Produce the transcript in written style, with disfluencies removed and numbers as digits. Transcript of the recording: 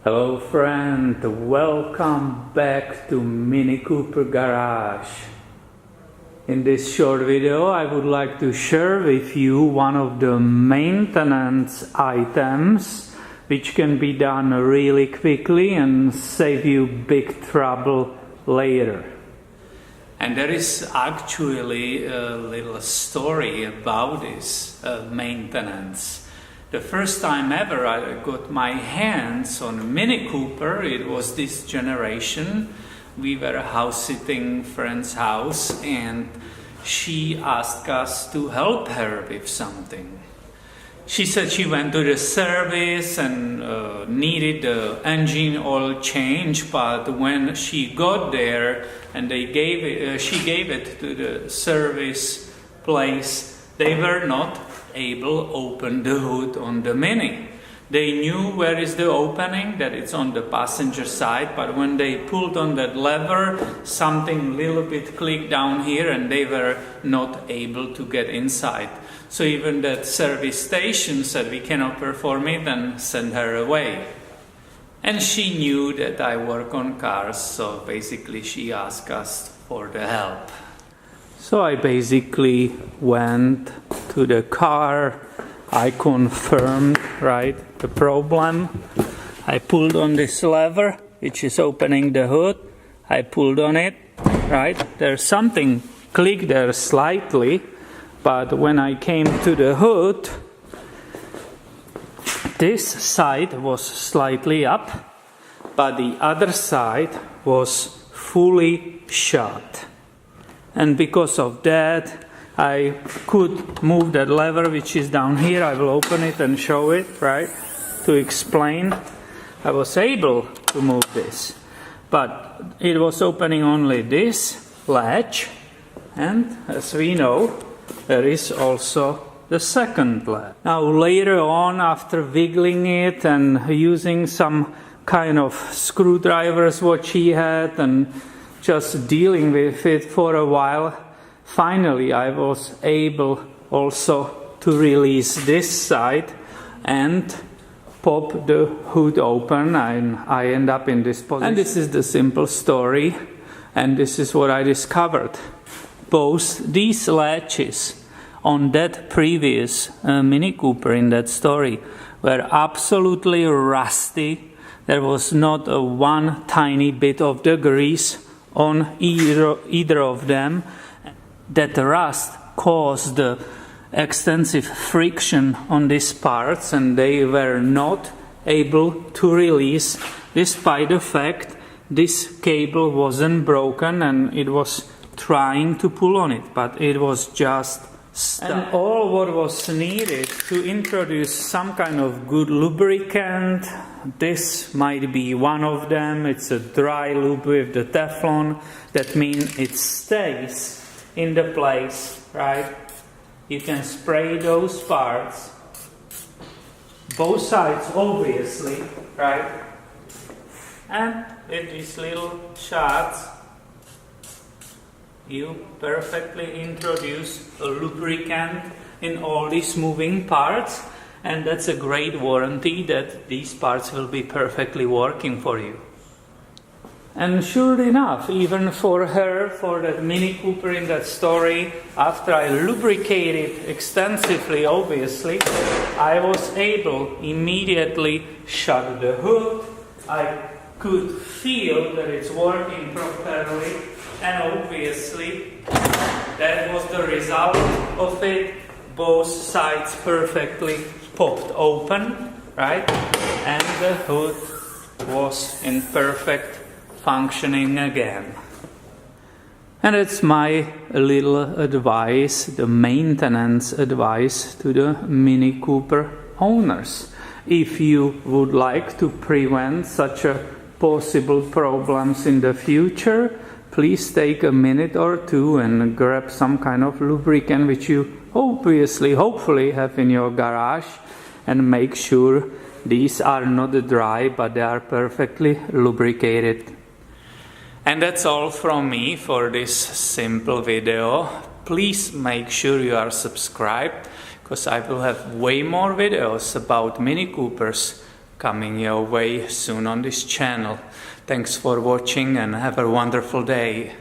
Hello friend, welcome back to MiniCooper Garage. In this short video I would like to share with you one of the maintenance items which can be done really quickly and save you big trouble later. And there is actually a little story about this maintenance. The first time ever I got my hands on a MiniCooper, it was this generation. We were house-sitting friend's house and she asked us to help her with something. She said she went to the service and needed the engine oil change, but when she got there and she gave it to the service place, they were not able to open the hood on the Mini. They knew where is the opening, that it's on the passenger side, but when they pulled on that lever, something little bit clicked down here and they were not able to get inside. So even that service station said we cannot perform it and send her away. And she knew that I work on cars, so basically she asked us for the help. So I basically went to the car, I confirmed, the problem. I pulled on this lever, which is opening the hood. I pulled on it, There's something clicked there slightly, but when I came to the hood, this side was slightly up, but the other side was fully shut. And because of that, I could move that lever which is down here. I will open it and show it, to explain. I was able to move this, but it was opening only this latch, and as we know, there is also the second latch. Now later on, after wiggling it and using some kind of screwdrivers what she had and just dealing with it for a while, finally I was able also to release this side and pop the hood open, and I end up in this position. And this is the simple story, and this is what I discovered. Both these latches on that previous MiniCooper in that story were absolutely rusty. There was not one tiny bit of the grease on either of them. That rust caused extensive friction on these parts, and they were not able to release, despite the fact this cable wasn't broken and it was trying to pull on it, but it was just stuck. And all what was needed to introduce some kind of good lubricant, this might be one of them. It's a dry lube with the Teflon. That means it stays in the place, You can spray those parts, both sides obviously, And with these little shots, you perfectly introduce a lubricant in all these moving parts, and that's a great warranty that these parts will be perfectly working for you. And sure enough, even for her, for that MiniCooper in that story, after I lubricated extensively, obviously, I was able immediately shut the hood. I could feel that it's working properly, and obviously that was the result of it. Both sides perfectly popped open, and the hood was in perfect functioning again. And it's my little advice, the maintenance advice to the MiniCooper owners. If you would like to prevent such a possible problems in the future, please take a minute or two and grab some kind of lubricant which you hopefully have in your garage, and make sure these are not dry but they are perfectly lubricated. And that's all from me for this simple video. Please make sure you are subscribed, because I will have way more videos about MiniCoopers coming your way soon on this channel. Thanks for watching and have a wonderful day.